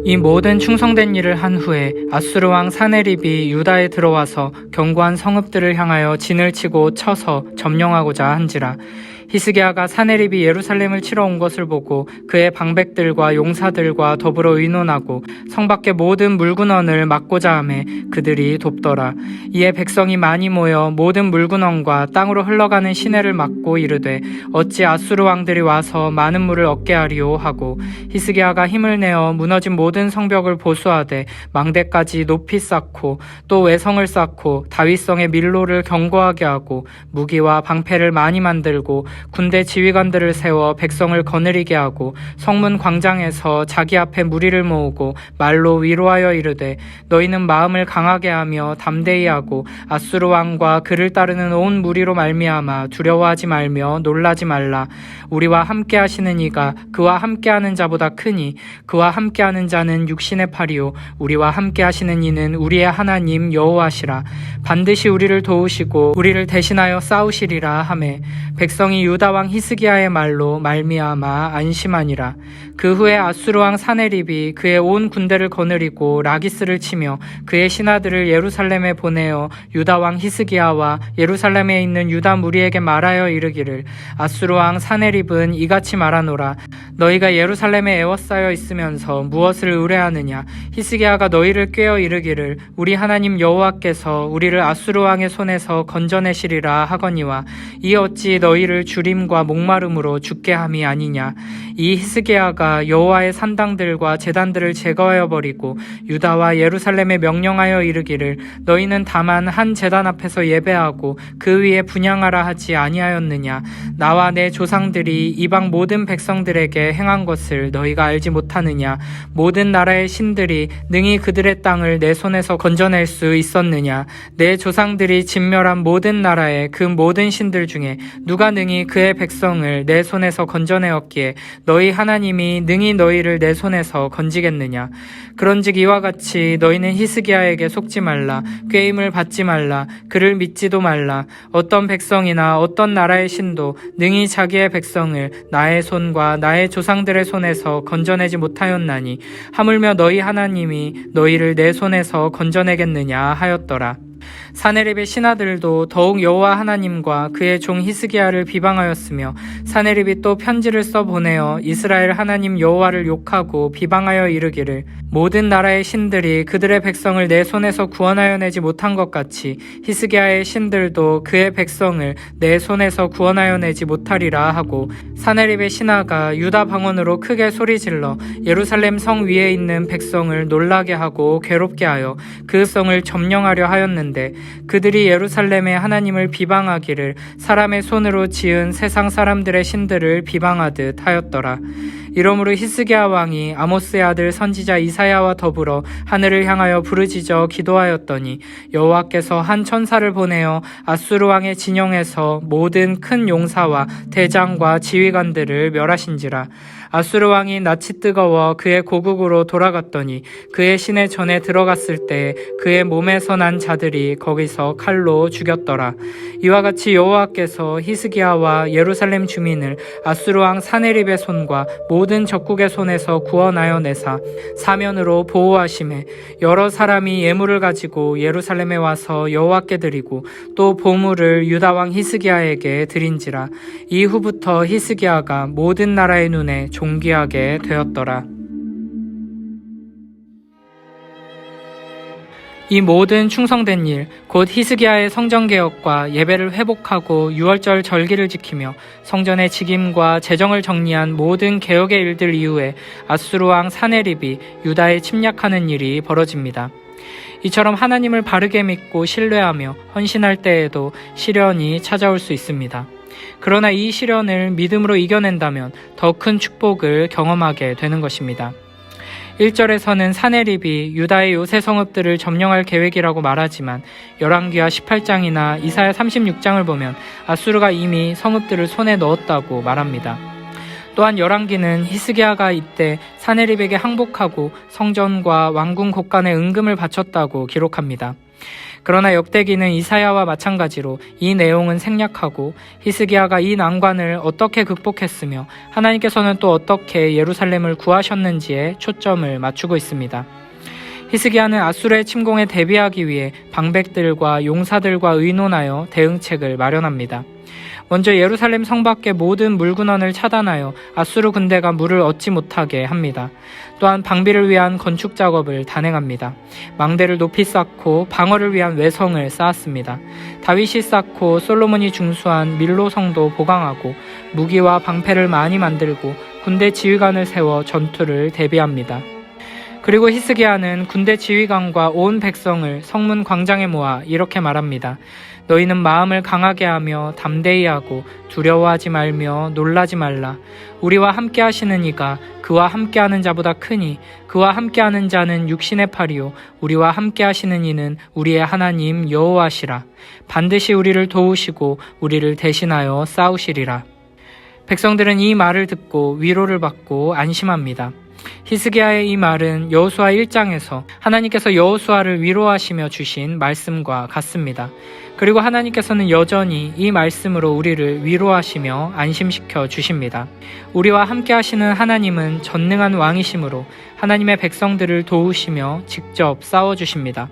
이 모든 충성된 일을 한 후에 아수르 왕 사네립이 유다에 들어와서 견고한 성읍들을 향하여 진을 치고 쳐서 점령하고자 한지라. 히스기야가 사네립이 예루살렘을 치러 온 것을 보고 그의 방백들과 용사들과 더불어 의논하고 성 밖의 모든 물군원을 막고자 하매 그들이 돕더라. 이에 백성이 많이 모여 모든 물군원과 땅으로 흘러가는 시내를 막고 이르되 어찌 아수르 왕들이 와서 많은 물을 얻게 하리오 하고, 히스기야가 힘을 내어 무너진 모든 성벽을 보수하되 망대까지 높이 쌓고 또 외성을 쌓고 다윗성의 밀로를 견고하게 하고 무기와 방패를 많이 만들고 군대 지휘관들을 세워 백성을 거느리게 하고 성문 광장에서 자기 앞에 무리를 모으고 말로 위로하여 이르되 너희는 마음을 강하게 하며 담대히 하고 아수르 왕과 그를 따르는 온 무리로 말미암아 두려워하지 말며 놀라지 말라. 우리와 함께 하시는 이가 그와 함께하는 자보다 크니 그와 함께하는 자는 육신의 팔이요 우리와 함께 하시는 이는 우리의 하나님 여호와시라. 반드시 우리를 도우시고 우리를 대신하여 싸우시리라 하매 백성이 유다 왕 히스기야의 말로 말미암아 안심하니라. 그 후에 아수르 왕 사네립이 그의 온 군대를 거느리고 라기스를 치며 그의 신하들을 예루살렘에 보내어 유다 왕 히스기야와 예루살렘에 있는 유다 무리에게 말하여 이르기를 아수르 왕 사네립은 이같이 말하노라. 너희가 예루살렘에 에워싸여 있으면서 무엇을 의뢰하느냐. 히스기야가 너희를 꾀어 이르기를 우리 하나님 여호와께서 우리를 아수르 왕의 손에서 건져내시리라 하거니와 이 어찌 너희를 주림과 목마름으로 죽게 함이 아니냐. 이 히스기야가 여호와의 산당들과 제단들을 제거하여 버리고 유다와 예루살렘에 명령하여 이르기를 너희는 다만 한 제단 앞에서 예배하고 그 위에 분향하라 하지 아니하였느냐. 나와 내 조상들이 이방 모든 백성들에게 행한 것을 너희가 알지 못하느냐. 모든 나라의 신들이 능히 그들의 땅을 내 손에서 건져낼 수 있었느냐. 내 조상들이 진멸한 모든 나라의 그 모든 신들 중에 누가 능히 그의 백성을 내 손에서 건져내었기에 너희 하나님이 능히 너희를 내 손에서 건지겠느냐. 그런즉 이와 같이 너희는 히스기야에게 속지 말라. 꾀임을 받지 말라. 그를 믿지도 말라. 어떤 백성이나 어떤 나라의 신도 능히 자기의 백성을 나의 손과 나의 조상들의 손에서 건져내지 못하였나니 하물며 너희 하나님이 너희를 내 손에서 건져내겠느냐 하였더라. 사네립의 신하들도 더욱 여호와 하나님과 그의 종 히스기야를 비방하였으며 사네립이 또 편지를 써 보내어 이스라엘 하나님 여호와를 욕하고 비방하여 이르기를 모든 나라의 신들이 그들의 백성을 내 손에서 구원하여 내지 못한 것 같이 히스기야의 신들도 그의 백성을 내 손에서 구원하여 내지 못하리라 하고, 사네립의 신하가 유다 방언으로 크게 소리질러 예루살렘 성 위에 있는 백성을 놀라게 하고 괴롭게 하여 그 성을 점령하려 하였는데 그들이 예루살렘의 하나님을 비방하기를 사람의 손으로 지은 세상 사람들의 신들을 비방하듯 하였더라. 이러므로 히스기야 왕이 아모스의 아들 선지자 이사야와 더불어 하늘을 향하여 부르짖어 기도하였더니 여호와께서 한 천사를 보내어 아수르 왕의 진영에서 모든 큰 용사와 대장과 지휘관들을 멸하신지라. 아수르 왕이 낯이 뜨거워 그의 고국으로 돌아갔더니 그의 시내 전에 들어갔을 때 그의 몸에서 난 자들이 거기서 칼로 죽였더라. 이와 같이 여호와께서 히스기야와 예루살렘 주민을 아수르 왕 사네립의 손과 모든 적국의 손에서 구원하여 내사 사면으로 보호하심에 여러 사람이 예물을 가지고 예루살렘에 와서 여호와께 드리고 또 보물을 유다 왕 히스기야에게 드린지라. 이후부터 히스기야가 모든 나라의 눈에 존귀하게 되었더라. 이 모든 충성된 일, 곧 히스기야의 성전개혁과 예배를 회복하고 유월절 절기를 지키며 성전의 직임과 재정을 정리한 모든 개혁의 일들 이후에 아수르 왕 사네립이 유다에 침략하는 일이 벌어집니다. 이처럼 하나님을 바르게 믿고 신뢰하며 헌신할 때에도 시련이 찾아올 수 있습니다. 그러나 이 시련을 믿음으로 이겨낸다면 더 큰 축복을 경험하게 되는 것입니다. 1절에서는 사네립이 유다의 요새 성읍들을 점령할 계획이라고 말하지만 열왕기하 18장이나 이사야 36장을 보면 아수르가 이미 성읍들을 손에 넣었다고 말합니다. 또한 열왕기는 히스기야가 이때 사네립에게 항복하고 성전과 왕궁 곳간에 은금을 바쳤다고 기록합니다. 그러나 역대기는 이사야와 마찬가지로 이 내용은 생략하고 히스기야가 이 난관을 어떻게 극복했으며 하나님께서는 또 어떻게 예루살렘을 구하셨는지에 초점을 맞추고 있습니다. 히스기야는 아수르의 침공에 대비하기 위해 방백들과 용사들과 의논하여 대응책을 마련합니다. 먼저 예루살렘 성 밖의 모든 물군원을 차단하여 아수르 군대가 물을 얻지 못하게 합니다. 또한 방비를 위한 건축 작업을 단행합니다. 망대를 높이 쌓고 방어를 위한 외성을 쌓았습니다. 다윗이 쌓고 솔로몬이 중수한 밀로성도 보강하고 무기와 방패를 많이 만들고 군대 지휘관을 세워 전투를 대비합니다. 그리고 히스기야는 군대 지휘관과 온 백성을 성문 광장에 모아 이렇게 말합니다. 너희는 마음을 강하게 하며 담대히 하고 두려워하지 말며 놀라지 말라. 우리와 함께 하시는 이가 그와 함께하는 자보다 크니 그와 함께하는 자는 육신의 팔이요 우리와 함께 하시는 이는 우리의 하나님 여호와시라. 반드시 우리를 도우시고 우리를 대신하여 싸우시리라. 백성들은 이 말을 듣고 위로를 받고 안심합니다. 히스기야의 이 말은 여호수아 1장에서 하나님께서 여호수아를 위로하시며 주신 말씀과 같습니다. 그리고 하나님께서는 여전히 이 말씀으로 우리를 위로하시며 안심시켜 주십니다. 우리와 함께 하시는 하나님은 전능한 왕이시므로 하나님의 백성들을 도우시며 직접 싸워주십니다.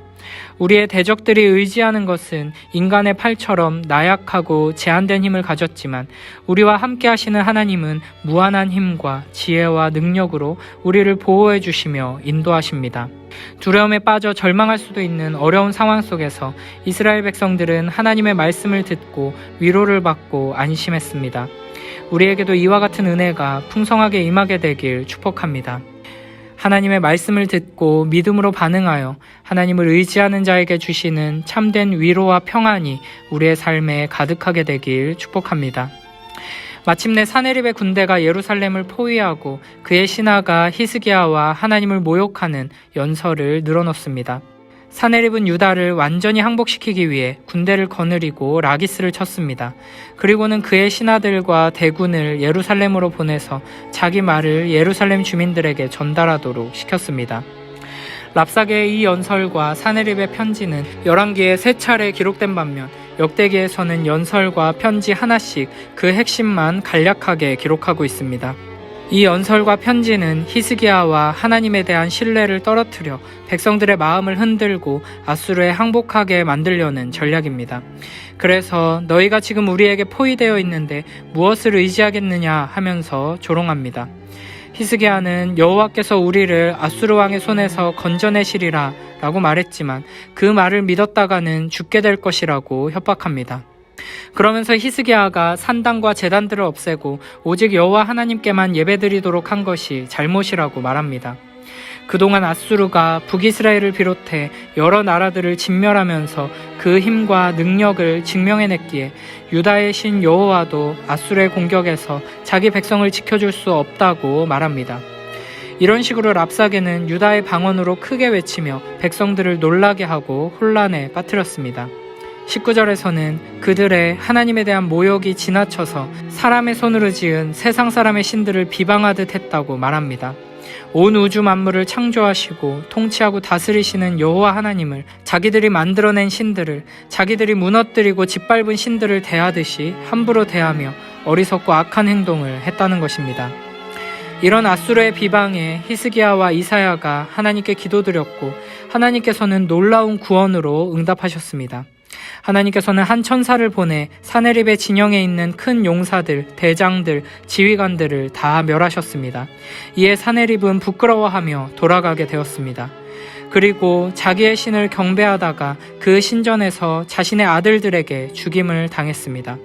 우리의 대적들이 의지하는 것은 인간의 팔처럼 나약하고 제한된 힘을 가졌지만 우리와 함께 하시는 하나님은 무한한 힘과 지혜와 능력으로 우리를 보호해 주시며 인도하십니다. 두려움에 빠져 절망할 수도 있는 어려운 상황 속에서 이스라엘 백성들은 하나님의 말씀을 듣고 위로를 받고 안심했습니다. 우리에게도 이와 같은 은혜가 풍성하게 임하게 되길 축복합니다. 하나님의 말씀을 듣고 믿음으로 반응하여 하나님을 의지하는 자에게 주시는 참된 위로와 평안이 우리의 삶에 가득하게 되길 축복합니다. 마침내 사네립의 군대가 예루살렘을 포위하고 그의 신하가 히스기야와 하나님을 모욕하는 연설을 늘어놓습니다. 사네립은 유다를 완전히 항복시키기 위해 군대를 거느리고 라기스를 쳤습니다. 그리고는 그의 신하들과 대군을 예루살렘으로 보내서 자기 말을 예루살렘 주민들에게 전달하도록 시켰습니다. 랍사게의 이 연설과 사네립의 편지는 열왕기에 3차례 기록된 반면 역대기에서는 연설과 편지 하나씩 그 핵심만 간략하게 기록하고 있습니다. 이 연설과 편지는 히스기야와 하나님에 대한 신뢰를 떨어뜨려 백성들의 마음을 흔들고 아수르에 항복하게 만들려는 전략입니다. 그래서 너희가 지금 우리에게 포위되어 있는데 무엇을 의지하겠느냐 하면서 조롱합니다. 히스기야는 여호와께서 우리를 아수르 왕의 손에서 건져내시리라 라고 말했지만 그 말을 믿었다가는 죽게 될 것이라고 협박합니다. 그러면서 히스기야가 산당과 제단들을 없애고 오직 여호와 하나님께만 예배드리도록 한 것이 잘못이라고 말합니다. 그동안 아수르가 북이스라엘을 비롯해 여러 나라들을 진멸하면서 그 힘과 능력을 증명해냈기에 유다의 신 여호와도 아수르의 공격에서 자기 백성을 지켜줄 수 없다고 말합니다. 이런 식으로 랍사게는 유다의 방언으로 크게 외치며 백성들을 놀라게 하고 혼란에 빠뜨렸습니다. 19절에서는 그들의 하나님에 대한 모욕이 지나쳐서 사람의 손으로 지은 세상 사람의 신들을 비방하듯 했다고 말합니다. 온 우주 만물을 창조하시고 통치하고 다스리시는 여호와 하나님을 자기들이 만들어낸 신들을 자기들이 무너뜨리고 짓밟은 신들을 대하듯이 함부로 대하며 어리석고 악한 행동을 했다는 것입니다. 이런 아수르의 비방에 히스기야와 이사야가 하나님께 기도드렸고 하나님께서는 놀라운 구원으로 응답하셨습니다. 하나님께서는 한 천사를 보내 사네립의 진영에 있는 큰 용사들, 대장들, 지휘관들을 다 멸하셨습니다. 이에 사네립은 부끄러워하며 돌아가게 되었습니다. 그리고 자기의 신을 경배하다가 그 신전에서 자신의 아들들에게 죽임을 당했습니다.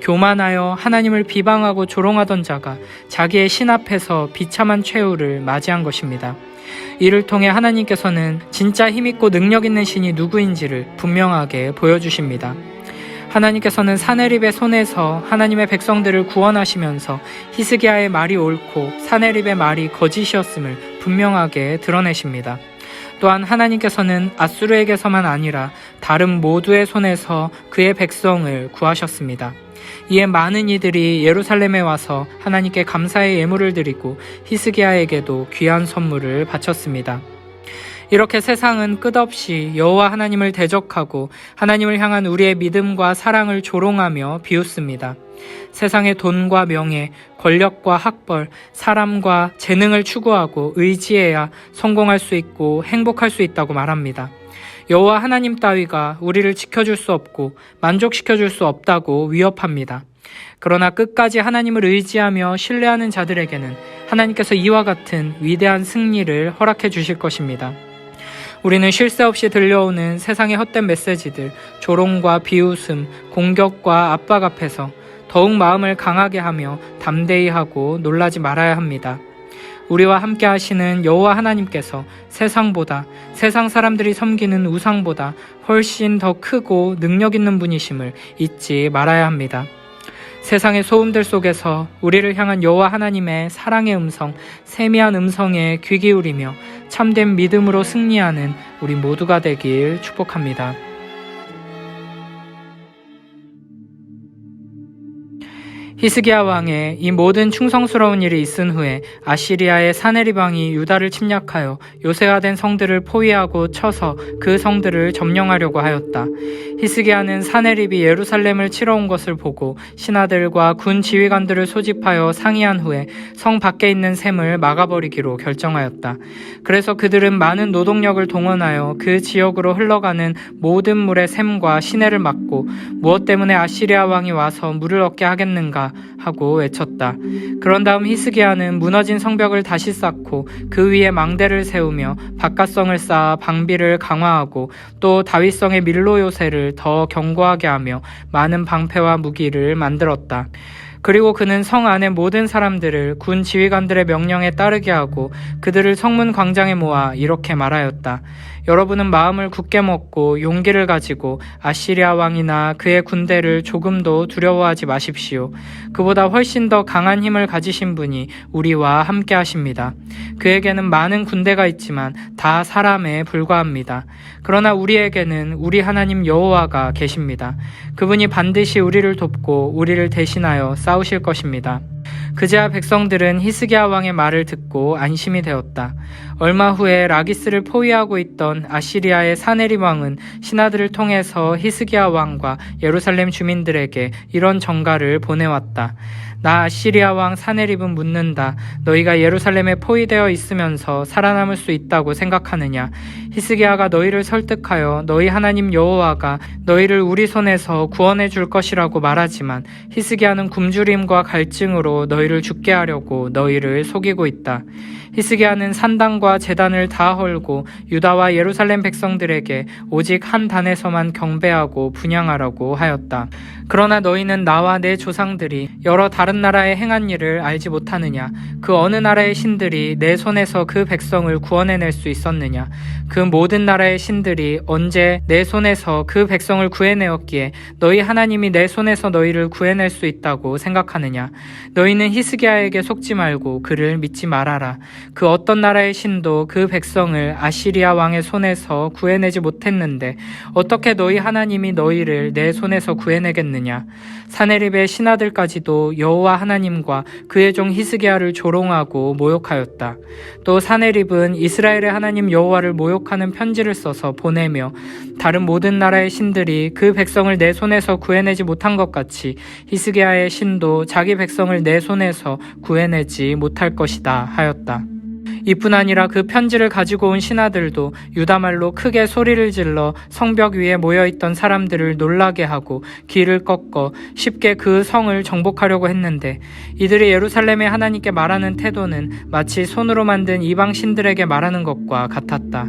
교만하여 하나님을 비방하고 조롱하던 자가 자기의 신 앞에서 비참한 최후를 맞이한 것입니다. 이를 통해 하나님께서는 진짜 힘있고 능력있는 신이 누구인지를 분명하게 보여주십니다. 하나님께서는 사네립의 손에서 하나님의 백성들을 구원하시면서 히스기야의 말이 옳고 사네립의 말이 거짓이었음을 분명하게 드러내십니다. 또한 하나님께서는 아수르에게서만 아니라 다른 모두의 손에서 그의 백성을 구하셨습니다. 이에 많은 이들이 예루살렘에 와서 하나님께 감사의 예물을 드리고 히스기야에게도 귀한 선물을 바쳤습니다. 이렇게 세상은 끝없이 여호와 하나님을 대적하고 하나님을 향한 우리의 믿음과 사랑을 조롱하며 비웃습니다. 세상의 돈과 명예, 권력과 학벌, 사람과 재능을 추구하고 의지해야 성공할 수 있고 행복할 수 있다고 말합니다. 여호와 하나님 따위가 우리를 지켜줄 수 없고 만족시켜줄 수 없다고 위협합니다. 그러나 끝까지 하나님을 의지하며 신뢰하는 자들에게는 하나님께서 이와 같은 위대한 승리를 허락해 주실 것입니다. 우리는 쉴 새 없이 들려오는 세상의 헛된 메시지들, 조롱과 비웃음, 공격과 압박 앞에서 더욱 마음을 강하게 하며 담대히 하고 놀라지 말아야 합니다. 우리와 함께 하시는 여호와 하나님께서 세상보다, 세상 사람들이 섬기는 우상보다 훨씬 더 크고 능력 있는 분이심을 잊지 말아야 합니다. 세상의 소음들 속에서 우리를 향한 여호와 하나님의 사랑의 음성, 세미한 음성에 귀 기울이며 참된 믿음으로 승리하는 우리 모두가 되길 축복합니다. 히스기야 왕의 이 모든 충성스러운 일이 있은 후에 아시리아의 사네립 왕이 유다를 침략하여 요새화 된 성들을 포위하고 쳐서 그 성들을 점령하려고 하였다. 히스기야는 사네립이 예루살렘을 치러 온 것을 보고 신하들과 군 지휘관들을 소집하여 상의한 후에 성 밖에 있는 샘을 막아버리기로 결정하였다. 그래서 그들은 많은 노동력을 동원하여 그 지역으로 흘러가는 모든 물의 샘과 시내를 막고 무엇 때문에 아시리아 왕이 와서 물을 얻게 하겠는가 하고 외쳤다. 그런 다음 히스기야는 무너진 성벽을 다시 쌓고 그 위에 망대를 세우며 바깥성을 쌓아 방비를 강화하고 또 다윗성의 밀로 요새를 더 견고하게 하며 많은 방패와 무기를 만들었다. 그리고 그는 성 안의 모든 사람들을 군 지휘관들의 명령에 따르게 하고 그들을 성문 광장에 모아 이렇게 말하였다. 여러분은 마음을 굳게 먹고 용기를 가지고 아시리아 왕이나 그의 군대를 조금도 두려워하지 마십시오. 그보다 훨씬 더 강한 힘을 가지신 분이 우리와 함께 하십니다. 그에게는 많은 군대가 있지만 다 사람에 불과합니다. 그러나 우리에게는 우리 하나님 여호와가 계십니다. 그분이 반드시 우리를 돕고 우리를 대신하여 싸우실 것입니다. 그제야 백성들은 히스기야 왕의 말을 듣고 안심이 되었다. 얼마 후에 라기스를 포위하고 있던 아시리아의 사네립 왕은 신하들을 통해서 히스기야 왕과 예루살렘 주민들에게 이런 전가를 보내왔다. 나 아시리아 왕 사네립은 묻는다. 너희가 예루살렘에 포위되어 있으면서 살아남을 수 있다고 생각하느냐? 히스기야가 너희를 설득하여 너희 하나님 여호와가 너희를 우리 손에서 구원해 줄 것이라고 말하지만 히스기야는 굶주림과 갈증으로 너희를 죽게 하려고 너희를 속이고 있다. 히스기야는 산당과 제단을 다 헐고 유다와 예루살렘 백성들에게 오직 한 단에서만 경배하고 분향하라고 하였다. 그러나 너희는 나와 내 조상들이 여러 다른 나라에 행한 일을 알지 못하느냐? 그 어느 나라의 신들이 내 손에서 그 백성을 구원해낼 수 있었느냐? 그 모든 나라의 신들이 언제 내 손에서 그 백성을 구해내었기에 너희 하나님이 내 손에서 너희를 구해낼 수 있다고 생각하느냐? 너희는 히스기야에게 속지 말고 그를 믿지 말아라. 그 어떤 나라의 신도 그 백성을 아시리아 왕의 손에서 구해내지 못했는데 어떻게 너희 하나님이 너희를 내 손에서 구해내겠느냐? 사네립의 신하들까지도 여호와 하나님과 그의 종 히스기야를 조롱하고 모욕하였다. 또 사네립은 이스라엘의 하나님 여호와를 모욕하는 편지를 써서 보내며 다른 모든 나라의 신들이 그 백성을 내 손에서 구해내지 못한 것 같이 히스기야의 신도 자기 백성을 내 손에서 구해내지 못할 것이다 하였다. 이뿐 아니라 그 편지를 가지고 온 신하들도 유다말로 크게 소리를 질러 성벽 위에 모여있던 사람들을 놀라게 하고 길을 꺾어 쉽게 그 성을 정복하려고 했는데 이들이 예루살렘의 하나님께 말하는 태도는 마치 손으로 만든 이방 신들에게 말하는 것과 같았다.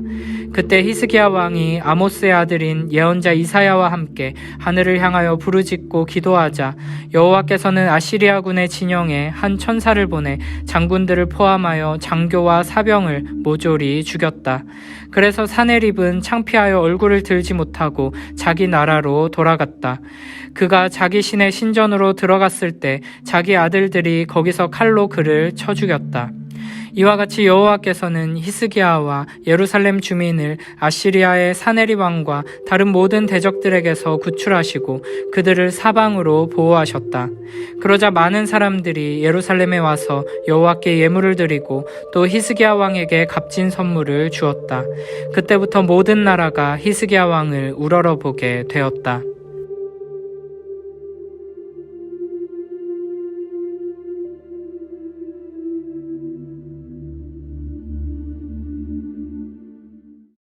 그때 히스기야 왕이 아모스의 아들인 예언자 이사야와 함께 하늘을 향하여 부르짖고 기도하자 여호와께서는 아시리아군의 진영에 한 천사를 보내 장군들을 포함하여 장교와 사병을 모조리 죽였다. 그래서 사네립은 창피하여 얼굴을 들지 못하고 자기 나라로 돌아갔다. 그가 자기 신의 신전으로 들어갔을 때 자기 아들들이 거기서 칼로 그를 쳐 죽였다. 이와 같이 여호와께서는 히스기야와 예루살렘 주민을 아시리아의 사네립 왕과 다른 모든 대적들에게서 구출하시고 그들을 사방으로 보호하셨다. 그러자 많은 사람들이 예루살렘에 와서 여호와께 예물을 드리고 또 히스기야 왕에게 값진 선물을 주었다. 그때부터 모든 나라가 히스기야 왕을 우러러보게 되었다.